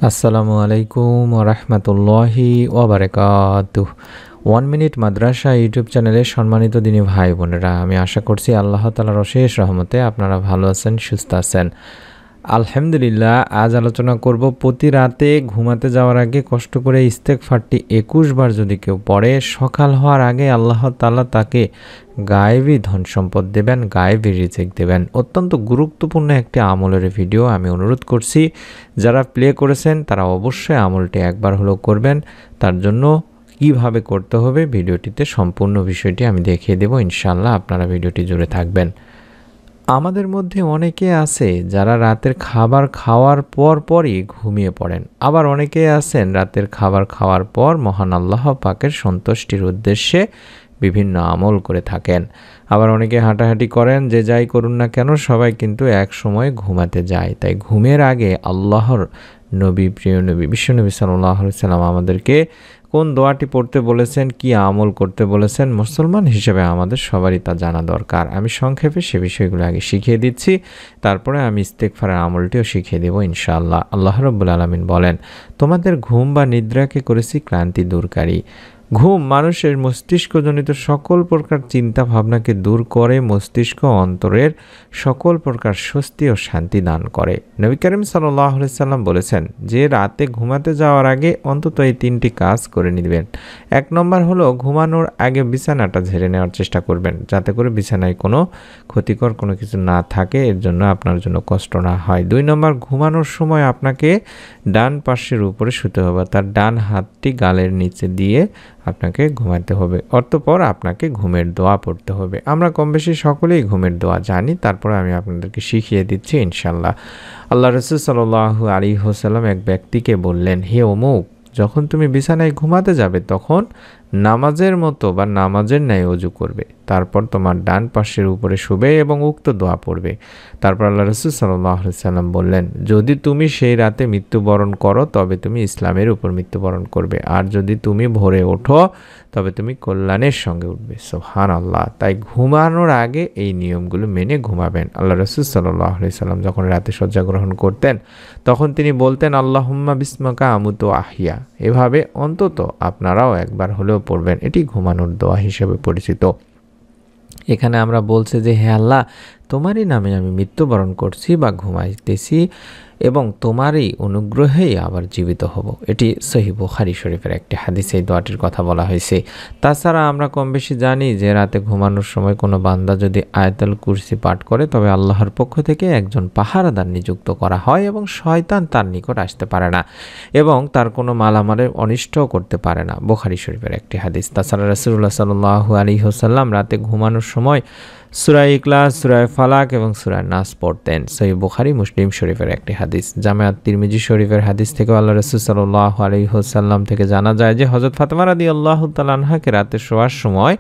আসসালামু আলাইকুম ওয়া রাহমাতুল্লাহি ওয়া বারাকাতুহু। 1 মিনিট মাদ্রাসা ইউটিউব চ্যানেলের সম্মানিত দিনী ভাই বোনেরা, আমি আশা করছি আল্লাহ তাআলার অশেষ রহমতে আপনারা ভালো আছেন, সুস্থ আছেন। আলহামদুলিল্লাহ। আজ আলোচনা করব প্রতি রাতে ঘুমাতে যাওয়ার আগে কষ্ট করে ইস্তেগফারটি 21 বার যদি কেউ পড়ে, সকাল হওয়ার আগে আল্লাহ তাআলা তাকে গায়েবী ধন সম্পদ দেবেন, গায়েবী রিজিক দেবেন। অত্যন্ত গুরুত্বপূর্ণ একটি আমলের ভিডিও। আমি অনুরোধ করছি যারা প্লে করেছেন তারা অবশ্যই আমলটি একবার হলেও করবেন। তার জন্য কিভাবে করতে হবে ভিডিওটিতে সম্পূর্ণ বিষয়টি আমি দেখিয়ে দেব ইনশাআল্লাহ। আপনারা ভিডিওটি জুড়ে থাকবেন। আমাদের মধ্যে অনেকে আছে যারা রাতের খাবার খাওয়ার পরই ঘুমিয়ে পড়েন। আবার অনেকে আছেন রাতের খাবার খাওয়ার পর মহান আল্লাহ পাকের সন্তুষ্টির উদ্দেশ্যে বিভিন্ন আমল করে থাকেন। আবার অনেকে হাঁটাহাঁটি করেন। যে যাই করুন না কেন সবাই কিন্তু এক সময় ঘুমাতে যায়। তাই ঘুমের আগে আল্লাহর নবী, প্রিয় নবী বিশ্বনবী সাল্লাল্লাহু আলাইহি সাল্লাম আমাদেরকে কোন দোয়াটি পড়তে বলেছেন, কি আমল করতে বলেছেন, মুসলমান হিসেবে আমাদের সবারই তা জানা দরকার। আমি সংক্ষেপে সে বিষয়গুলো আগে শিখিয়ে দিচ্ছি, তারপরে আমি ইস্তেগফারের আমলটিও শিখিয়ে দেব ইনশাআল্লাহ। আল্লাহ রাব্বুল আলামিন বলেন, তোমাদের ঘুম বা নিদ্রাকে করেছি ক্লান্তি দূরকারী। ঘুম মানুষের মস্তিষ্কজনিত সকল প্রকার চিন্তা ভাবনাকে দূর করে, মস্তিষ্ক অন্তরের সকল প্রকার স্বস্তি ও শান্তি দান করে। নবী করিম সাল্লাল্লাহু আলাইহি সাল্লাম বলেছেন যে রাতে ঘুমাতে যাওয়ার আগে অন্তত এই 3টি কাজ করে নেবেন। 1 নম্বর হলো ঘুমানোর আগে বিছানাটা ঝেড়ে নেওয়ার চেষ্টা করবেন, যাতে করে বিছানায় কোনো ক্ষতিকর কোনো কিছু না থাকে, এর জন্য আপনার জন্য কষ্ট না হয়। 2 নম্বর, ঘুমানোর সময় আপনাকে ডান পাশের উপরে শুতে হবে, তার ডান হাতটি গালের নিচে দিয়ে আপনাকে ঘুমাতে হবে। অতঃপর আপনাকে ঘুমের দোয়া পড়তে হবে। আমরা কম বেশি সকলেই ঘুমের দোয়া জানি, তারপরে আমি আপনাদেরকে শিখিয়ে দিচ্ছি ইনশাআল্লাহ। আল্লাহ রাসূল সাল্লাল্লাহু আলাইহি ওয়াসাল্লাম এক ব্যক্তিকে বললেন, হে অমুক, যখন তুমি বিছানায় ঘুমাতে যাবে তখন নামাজের মতো বা নামাজের ন্যায় ওযু করবে, তারপর তোমার ডান পাশের উপরে শুবে এবং উক্ত দোয়া পড়বে। তারপর আল্লাহ রাসূল সাল্লাল্লাহু আলাইহি ওয়াসাল্লাম বললেন, যদি তুমি সেই রাতে মৃত্যুবরণ করো তবে তুমি ইসলামের উপর মৃত্যুবরণ করবে, আর যদি তুমি ভোরে ওঠো তবে তুমি কল্যাণের সঙ্গে উঠবে। সুবহানাল্লাহ। তাই ঘুমানোর আগে এই নিয়মগুলো মেনে ঘুমাবেন। আল্লাহ রাসূল সাল্লাল্লাহু আলাইহি ওয়াসাল্লাম যখন রাতে শয্যা গ্রহণ করতেন তখন তিনি বলতেন, আল্লাহুম্মা বিসমিকা আমুতু আহিয়া। এভাবে অন্তত আপনারাও একবার হলেও পড়বেন। এটি ঘুমানোর দোয়া হিসেবে পরিচিত। এখানে আমরা বলছি যে হে আল্লাহ, তোমারই নামে আমি মৃত্যুবরণ করছি বা ঘুমাইতেছি এবং তোমারই অনুগ্রহেই আবার জীবিত হব। এটি সহিহ বুখারী শরীফের একটি হাদিসে এই দোয়াটির কথা বলা হয়েছে। তাছাড়া আমরা কম বেশি জানি যে রাতে ঘুমানোর সময় কোনো বান্দা যদি আয়াতুল কুরসি পাঠ করে তবে আল্লাহর পক্ষ থেকে একজন পাহারাদার নিযুক্ত করা হয় এবং শয়তান তার নিকট আসতে পারে না এবং তার কোনো মালামালের অনিষ্টও করতে পারে না। বুখারী শরীফের একটি হাদিস। তাছাড়া রাসূলুল্লাহ সাল্লাল্লাহু আলাইহি ওয়াসাল্লাম রাতে ঘুমানোর সময় সূরা ইখলাস, সূরা ফালাক এবং সূরা নাস পড়তেন। সহিহ বুখারী, মুসলিম শরীফের একটি হাদিস। জামে আত-তিরমিজি শরীফের হাদিস থেকে আল্লাহ রাসূল সাল্লাল্লাহু আলাইহি ওয়াসাল্লাম থেকে জানা যায় যে হযরত ফাতেমা রাদিয়াল্লাহু তাআলা আনহাকে রাতে শোয়ার সময়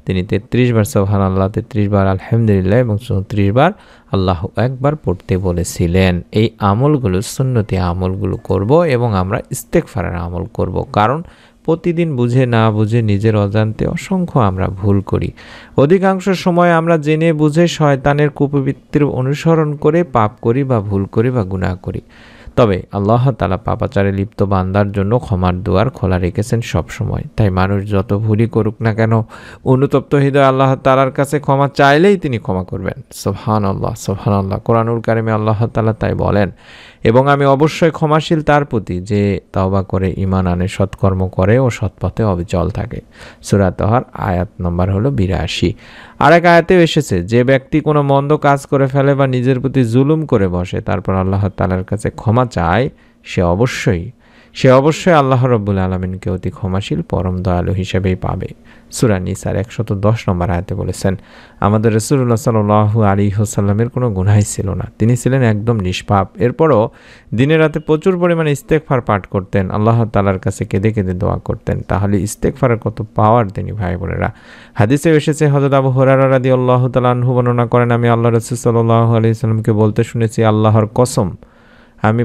তিনি 33 বার সুবহানাল্লাহ, 33 বার আলহামদুলিল্লাহ এবং 34 বার আল্লাহু আকবার পড়তে বলেছিলেন। এই আমলগুলো সুন্নতি আমলগুলো করব এবং আমরা ইস্তেগফারের আমল করব, কারণ প্রতিদিন বুঝে না বুঝে নিজের অজান্তে অসংখ্য আমরা ভুল করি। অধিকাংশ সময় আমরা জেনে বুঝে শয়তানের কুপ্রবৃত্তির অনুসরণ করে পাপ করি বা ভুল করি বা গুনাহ করি। তবে আল্লাহ তাআলা পাপাচারে লিপ্ত বান্দার জন্য ক্ষমার দুয়ার খোলা রেখেছেন সব সময়। তাই মানুষ যত ভুলই করুক না কেন, অনুতপ্ত হৃদয় আল্লাহ তাআলার কাছে ক্ষমা চাইলেই তিনি ক্ষমা করবেন। সুবহানাল্লাহ, সুবহানাল্লাহ। কোরআনুল কারিমে আল্লাহ তাআলা তাই বলেন, এবং আমি অবশ্যই ক্ষমাশীল তার প্রতি যে তওবা করে ঈমান আনে, সৎকর্ম করে ও সৎপথে অবিচল থাকে। সূরা তাহার আয়াত নম্বর হলো 82। আরেক আয়াতেও এসেছে, যে ব্যক্তি কোনো মন্দ কাজ করে ফেলে বা নিজের প্রতি জুলুম করে বসে তারপর আল্লাহ তাআলার কাছে ক্ষমা চায়, সে অবশ্যই আল্লাহ রাব্বুল আলামিনকে অতি ক্ষমাশীল পরম দয়ালু হিসেবেই পাবে। সূরা নিসার 110 নম্বর আয়াতে বলেছেন, আমাদের রাসূলুল্লাহ সাল্লাল্লাহু আলাইহি ওয়াসাল্লামের কোনো গুনাহ ছিল না, তিনি ছিলেন একদম নিষ্পাপ। এরপরও দিনে রাতে প্রচুর পরিমাণে ইস্তেগফার পাঠ করতেন, আল্লাহ তাআলার কাছে কেঁদে কেঁদে দোয়া করতেন। তাহলে ইস্তেগফারের কত পাওয়ার তিনি ভাই বোনেরা। হাদিসে এসেছে, হযরত আবু হুরায়রা রাদিয়াল্লাহু তাআলা আনহু বর্ণনা করেন, আমি আল্লাহ রাসূল সাল্লাল্লাহু আলাইহি ওয়াসাল্লামকে বলতে শুনেছি, আল্লাহর কসম, আমি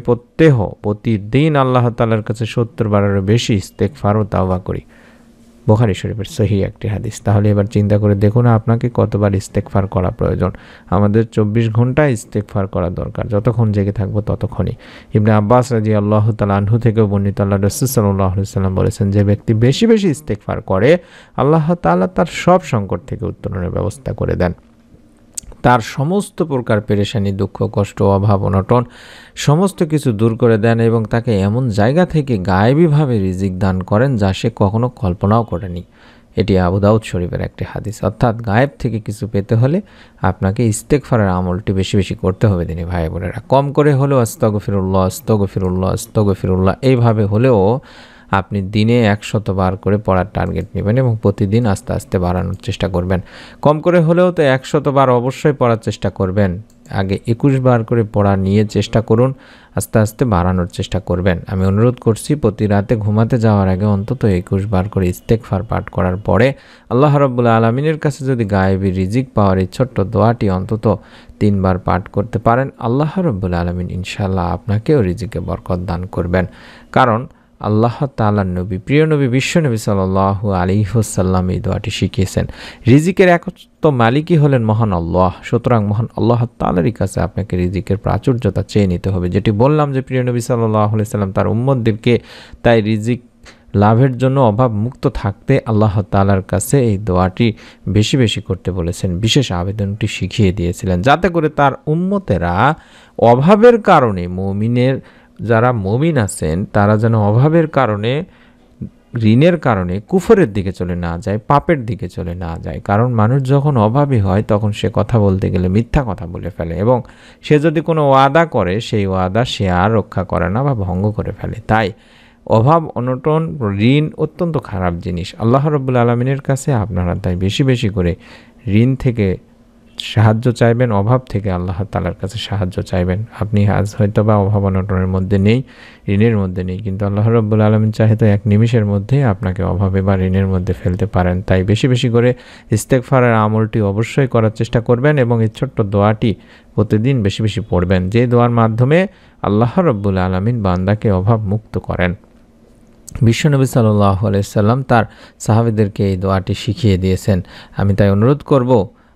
প্রতিদিন আল্লাহ তাআলার কাছে 70 বারেরও বেশি ইস্তেগফার ও তাওবা করি। বুখারী শরীফের সহিহ একটি হাদিস। তাহলে এবার চিন্তা করে দেখুন আপনাকে কতবার ইস্তেগফার করা প্রয়োজন। আমাদের 24 ঘন্টা ইস্তেগফার করা দরকার, যতক্ষণ জেগে থাকবো ততক্ষণই। ইবনে আব্বাস রাদিয়াল্লাহু তাআলা আনহু থেকেও বর্ণিত, আল্লাহ রাসূল সাল্লাল্লাহু আলাইহি ওয়াসাল্লাম বলেছেন, যে ব্যক্তি বেশি বেশি ইস্তেগফার করে আল্লাহ তাআলা তার সব সংকট থেকে উত্তরণের ব্যবস্থা করে দেন। তার সমস্ত প্রকার পেরেশানি, দুঃখ, কষ্ট, অভাব, অনটন সমস্ত কিছু দূর করে দেন এবং তাকে এমন জায়গা থেকে গায়েবীভাবে রিজিক দান করেন যা সে কখনো কল্পনাও করেনি। এটি আবু দাউদ শরীফের একটি হাদিস। অর্থাৎ গায়েব থেকে কিছু পেতে হলে আপনাকে ইস্তেগফারের আমলটি বেশি বেশি করতে হবে দিনী ভাই বোনেরা। কম করে হলেও আস্তাগফিরুল্লাহ আস্তাগফিরুল্লাহ আস্তাগফিরুল্লাহ এইভাবে হলেও আপনি দিনে 100 বার করে পড়ার টার্গেট নেবেন এবং প্রতিদিন আস্তে আস্তে বাড়ানোর চেষ্টা করবেন। কম করে হলেও তো 100 বার অবশ্যই পড়ার চেষ্টা করবেন। আগে 21 বার করে পড়া নিয়ে চেষ্টা করুন, আস্তে আস্তে বাড়ানোর চেষ্টা করবেন। আমি অনুরোধ করছি প্রতি রাতে ঘুমাতে যাওয়ার আগে অন্তত 21 বার করে ইস্তেগফার পাঠ করার পরে আল্লাহ রাব্বুল আলামিনের কাছে যদি গায়েবী রিজিক পাওয়ার এই ছোট্ট দোয়াটি অন্তত 3 বার পাঠ করতে পারেন, আল্লাহ রাব্বুল আলামিন ইনশাআল্লাহ আপনাকেও রিজিকে বরকত দান করবেন। কারণ আল্লাহ তাআলার নবী, প্রিয় নবী, বিশ্বনবী সাল্লাল্লাহু আলাইহি ওয়াসাল্লাম এই দোয়াটি শিখিয়েছেন। রিজিকের একমাত্র মালিকই হলেন মহান আল্লাহ। সুতরাং মহান আল্লাহ তাআলারই কাছে আপনাকে রিজিকের প্রাচুর্যতা চেয়ে নিতে হবে। যেটি বললাম যে প্রিয় নবী সাল্লাল্লাহু আলাইহি ওয়াসাল্লাম তার উম্মতদেরকে তাই রিজিক লাভের জন্য অভাব মুক্ত থাকতে আল্লাহ তাআলার কাছে এই দোয়াটি বেশি বেশি করতে বলেছেন, বিশেষ আবেদনটি শিখিয়ে দিয়েছিলেন, যাতে করে তার উম্মতেরা অভাবের কারণে, যারা মুমিন আছেন তারা যেন অভাবের কারণে, ঋণের কারণে কুফরের দিকে চলে না যায়, পাপের দিকে চলে না যায়। কারণ মানুষ যখন অভাবী হয় তখন সে কথা বলতে গেলে মিথ্যা কথা বলে ফেলে এবং সে যদি কোনো ওয়াদা করে সেই ওয়াদা সে আর রক্ষা করে না বা ভঙ্গ করে ফেলে। তাই অভাব, অনটন, ঋণ অত্যন্ত খারাপ জিনিস। আল্লাহ রাব্বুল আলামিনের কাছে আপনারা তাই বেশি বেশি করে ঋণ থেকে সাহায্য চাইবেন, অভাব থেকে আল্লাহ তাআলার কাছে সাহায্য চাইবেন। আপনি আজ হয়তো বা অভাব অনটনের মধ্যে নেই, ঋণের মধ্যে নেই, কিন্তু আল্লাহ রাব্বুল আলামিন চাহে তো 1 নিমিষের মধ্যে আপনাকে অভাবে বা ঋণের মধ্যে ফেলতে পারেন। তাই বেশি বেশি করে ইস্তেগফারের আমলটি অবশ্যই করার চেষ্টা করবেন এবং এই ছোট্ট দোয়াটি প্রতিদিন বেশি বেশি পড়বেন, যে দোয়ার মাধ্যমে আল্লাহ রাব্বুল আলামিন বান্দাকে অভাব মুক্ত করেন। বিশ্বনবী সাল্লাল্লাহু আলাইহি সাল্লাম তার সাহাবীদেরকে এই দোয়াটি শিখিয়ে দিয়েছেন। আমি তাই অনুরোধ করব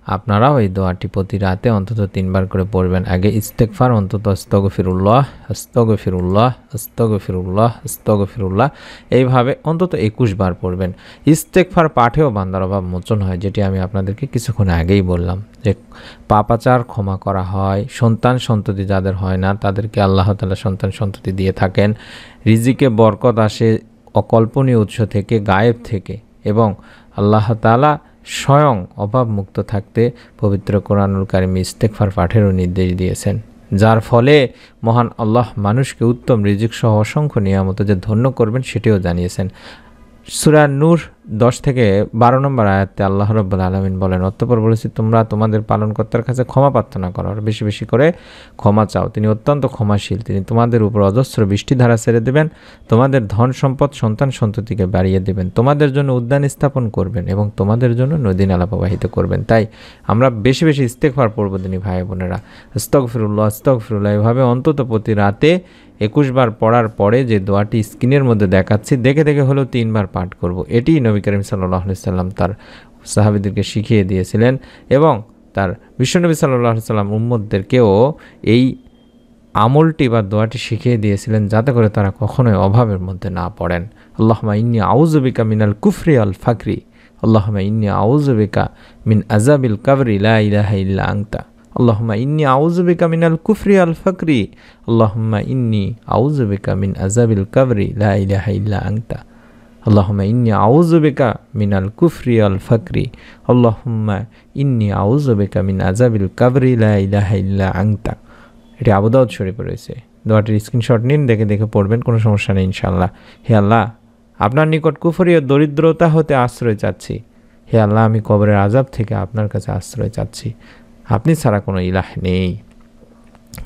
আপনারাও এই দোয়াটি প্রতি রাতে অন্তত 3 বার করে পড়বেন। আগে ইস্তেগফার অন্তত আস্তাগফিরুল্লাহ আস্তাগফিরুল্লাহ আস্তাগফিরুল্লাহ আস্তাগফিরুল্লাহ এইভাবে অন্তত 21 বার পড়বেন। ইস্তেগফার পাঠেও বান্দার অভাব মোচন হয়, যেটি আমি আপনাদেরকে কিছুক্ষণ আগেই বললাম, যে পাপাচার ক্ষমা করা হয়, সন্তান সন্ততি যাদের হয় না তাদেরকে আল্লাহ তাআলা সন্তান সন্ততি দিয়ে থাকেন, রিজিকে বরকত আসে অকল্পনীয় উৎস থেকে, গায়েব থেকে, এবং আল্লাহ তাআলা স্বয়ং অভাব মুক্ত থাকতে পবিত্র কোরআনুল কারিমে ইস্তেগফার পাঠেরও নির্দেশ দিয়েছেন, যার ফলে মহান আল্লাহ মানুষকে উত্তম রিজিক সহ অসংখ্য নিয়ামত যে ধন্য করবেন সেটিও জানিয়েছেন। সূরা নূর 10 থেকে 12 নম্বর আয়াতে আল্লাহ রাব্বুল আলামিন বলেন, অতঃপর বলেছি তোমরা তোমাদের পালনকর্তার কাছে ক্ষমা প্রার্থনা করো আর বেশি বেশি করে ক্ষমা চাও, তিনি অত্যন্ত ক্ষমাশীল, তিনি তোমাদের উপর অজস্র বৃষ্টিধারা ছেড়ে দেবেন, তোমাদের ধন সম্পদ সন্তান সন্ততিকে বাড়িয়ে দেবেন, তোমাদের জন্য উদ্যান স্থাপন করবেন এবং তোমাদের জন্য নদী নালা প্রবাহিত করবেন। তাই আমরা বেশি বেশি ইস্তেগফার পড়ব দিনী ভাই বোনেরা। আস্তাগফিরুল্লাহ আস্তাগফিরুল্লাহ এভাবে অন্তত প্রতি রাতে 21 বার পড়ার পরে যে দোয়াটি স্ক্রিনের মধ্যে দেখাচ্ছি দেখে দেখে হলেও 3 বার পাঠ করব। এটি নবী করিম সাল্লাল্লাহু আলাইহি সাল্লাম তার সাহাবীদেরকে শিখিয়ে দিয়েছিলেন এবং তার বিশ্বনবী সাল্লাল্লাহু আলাইহি সাল্লাম উম্মতদেরকেও এই আমলটি বা দোয়াটি শিখিয়ে দিয়েছিলেন, যাতে করে তারা কখনোই অভাবের মধ্যে না পড়েন। আল্লাহুম্মা ইন্নী আউযু বিকা মিনাল কুফরি আল ফাকরি, আল্লাহুম্মা ইন্নী আউযু বিকা মিন আযাবিল কবরি লা ইলাহা ইল্লা আনতা, আল্লাহুম্মা ইন্নী আউযু বিকা মিনাল কুফরি আল ফাকরি, আল্লাহুম্মা ইন্নী আউযু বিকা মিন আযাবিল কবরি লা ইলাহা ইল্লা আনতা, আল্লাহুম্মা ইন্নী আউযু বিকা মিনাল কুফরি আল ফাকরি, আল্লাহুম্মা ইন্নী আউযু বিকা মিন আযাবিল কবরি লা ইলাহা ইল্লা আনতা। এটি আবু দাউদ শরীফে রয়েছে। দোয়াটির স্ক্রিনশট নিন, দেখে দেখে পড়বেন, কোনো সমস্যা নেই ইনশাআল্লাহ। হে আল্লাহ, আপনার নিকট কুফরি ও দরিদ্রতা হতে আশ্রয় চাচ্ছি। হে আল্লাহ, আমি কবরের আযাব থেকে আপনার কাছে আশ্রয় চাচ্ছি, আপনি ছাড়া কোনো ইলাহ নেই।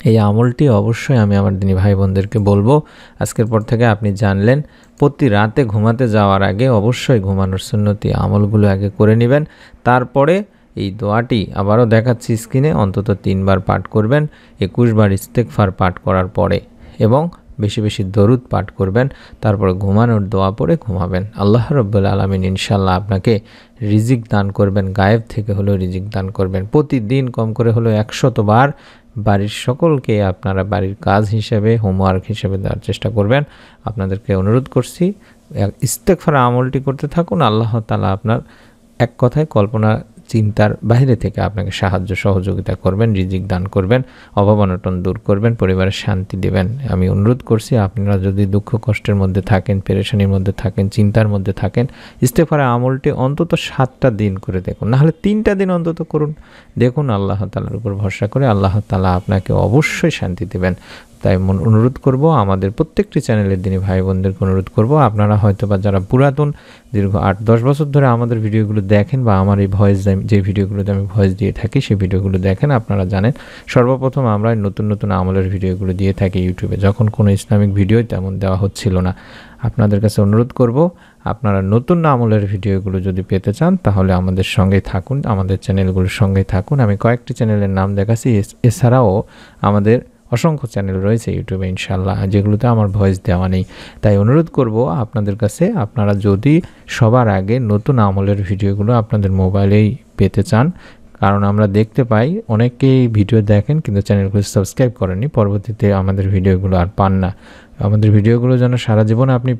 এই আমলটি অবশ্যই আমি আমার দিনী ভাই বোনদেরকে বলবো। আজকের পর থেকে আপনি জানলেন, প্রতি রাতে ঘুমাতে যাওয়ার আগে অবশ্যই ঘুমানোর সুন্নতি আমলগুলো আগে করে নেবেন, তারপরে এই দোয়াটি আবারও দেখাচ্ছি স্ক্রিনে অন্তত 3 বার পাঠ করবেন, 21 বার ইস্তেগফার পাঠ করার পরে, এবং বেশি বেশি দরুদ পাঠ করবেন, তারপরে ঘুমানোর দোয়া পড়ে ঘুমাবেন। আল্লাহ রাব্বুল আলামিন ইনশাআল্লাহ আপনাকে রিজিক দান করবেন, গায়েব থেকে হলেও রিজিক দান করবেন। প্রতিদিন কম করে হলেও 100 বার বাড়ির সকলকে আপনারা বাড়ির কাজ হিসেবে, হোমওয়ার্ক হিসেবে দেওয়ার চেষ্টা করবেন। আপনাদেরকে অনুরোধ করছি ইস্তেগফার আমলটি করতে থাকুন। আল্লাহ তাআলা আপনার এক কথায় কল্পনা চিন্তার বাইরে থেকে আপনাকে সাহায্য সহযোগিতা করবেন, রিজিক দান করবেন, অভাব অনটন দূর করবেন, পরিবারের শান্তি দেবেন। আমি অনুরোধ করছি আপনারা যদি দুঃখ কষ্টের মধ্যে থাকেন, পেরেশানির মধ্যে থাকেন, চিন্তার মধ্যে থাকেন, ইস্তেগফারের আমলটি অন্তত 7টা দিন করে দেখুন, নাহলে 3টা দিন অন্তত করুন। দেখুন আল্লাহ তাআলার উপর ভরসা করে আল্লাহ তাআলা আপনাকে অবশ্যই শান্তি দেবেন। তাই অনুরোধ করব, আমাদের প্রত্যেকটি চ্যানেলের দিনী ভাই বোনদেরকে অনুরোধ করব, আপনারা হয়তো বা যারা পুরাতন দীর্ঘ 8-10 বছর ধরে আমাদের ভিডিওগুলো দেখেন বা আমার এই ভয়েস যে ভিডিওগুলোতে আমি ভয়েস দিয়ে থাকি সেই ভিডিওগুলো দেখেন, আপনারা জানেন সর্বপ্রথম আমরা নতুন নতুন আমলের ভিডিওগুলো দিয়ে থাকি ইউটিউবে, যখন কোনো ইসলামিক ভিডিও তেমন দেওয়া হচ্ছিল না। আপনাদের কাছে অনুরোধ করব, আপনারা নতুন আমলের ভিডিওগুলো যদি পেতে চান তাহলে আমাদের সঙ্গেই থাকুন, আমাদের চ্যানেলগুলোর সঙ্গেই থাকুন। আমি কয়েকটি চ্যানেলের নাম দেখাচ্ছি, এছাড়াও আমাদের অসংখ্য চ্যানেল রয়েছে ইউটিউবে ইনশাআল্লাহ, যেগুলোতে আমার ভয়েস দেওয়া নেই। তাই অনুরোধ করব আপনাদের কাছে, আপনারা যদি সবার আগে নতুন আমলের ভিডিওগুলো আপনাদের মোবাইলেই পেতে চান, কারণ আমরা দেখতে পাই অনেকেই ভিডিও দেখেন কিন্তু চ্যানেলগুলো সাবস্ক্রাইব করেননি, পরবর্তীতে আমাদের ভিডিওগুলো আর পান না। আমাদের ভিডিওগুলো যেন সারা জীবন আপনি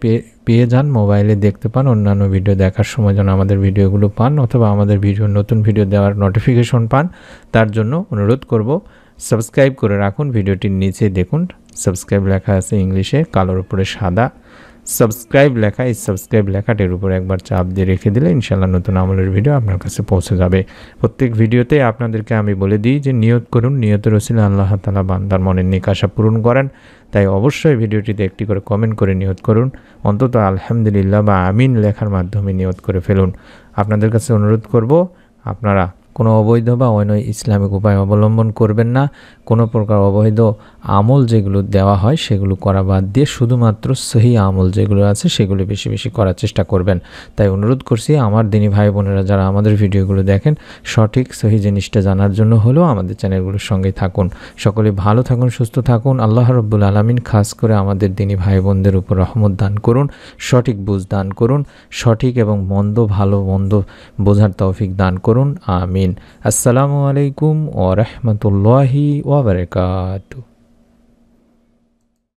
পেয়ে যান, মোবাইলে দেখতে পান, অন্যান্য ভিডিও দেখার সময় যেন আমাদের ভিডিওগুলো পান, অথবা আমাদের নতুন ভিডিও দেওয়ার নোটিফিকেশন পান, তার জন্য অনুরোধ করব সাবস্ক্রাইব করে রাখুন। ভিডিওটির নিচে দেখুন সাবস্ক্রাইব লেখা আছে ইংলিশে, কালোর উপরে সাদা সাবস্ক্রাইব লেখা, এই সাবস্ক্রাইব লেখাটির উপরে একবার চাপ দিয়ে রেখে দিলে ইনশাআল্লাহ নতুন আমলের ভিডিও আপনার কাছে পৌঁছে যাবে। প্রত্যেক ভিডিওতে আপনাদেরকে আমি বলে দিই যে নিয়ত করুন, নিয়তের ওসিলায় আল্লাহ তাআলা বান্দার মনের নেক আশা পূরণ করেন। তাই অবশ্যই ভিডিওটিতে একটি করে কমেন্ট করে নিয়ত করুন, অন্তত আলহামদুলিল্লাহ বা আমিন লেখার মাধ্যমে নিয়ত করে ফেলুন। আপনাদের কাছে অনুরোধ করব, আপনারা কোনো অবৈধ বা অনৈতিক ইসলামিক উপায় অবলম্বন করবেন না। কোনো প্রকার অবৈধ আমল যেগুলো দেওয়া হয় সেগুলো করা বাদ দিয়ে শুধুমাত্র সহি আমল যেগুলো আছে সেগুলো বেশি বেশি করার চেষ্টা করবেন। তাই অনুরোধ করছি আমার দিনী ভাই বোনেরা যারা আমাদের ভিডিওগুলো দেখেন, সঠিক সহি জিনিসটা জানার জন্য হলেও আমাদের চ্যানেলগুলোর সঙ্গে থাকুন। সকলে ভালো থাকুন, সুস্থ থাকুন। আল্লাহ রাব্বুল আলামিন খাস করে আমাদের দিনী ভাই বোনদের উপর রহমত দান করুন, সঠিক বুঝ দান করুন, সঠিক এবং মন্দ ভালো মন্দ বোঝার তৌফিক দান করুন। আমিন। আসসালামু আলাইকুম ওয়া রাহমাতুল্লাহি ওয়া বারাকাতুহু।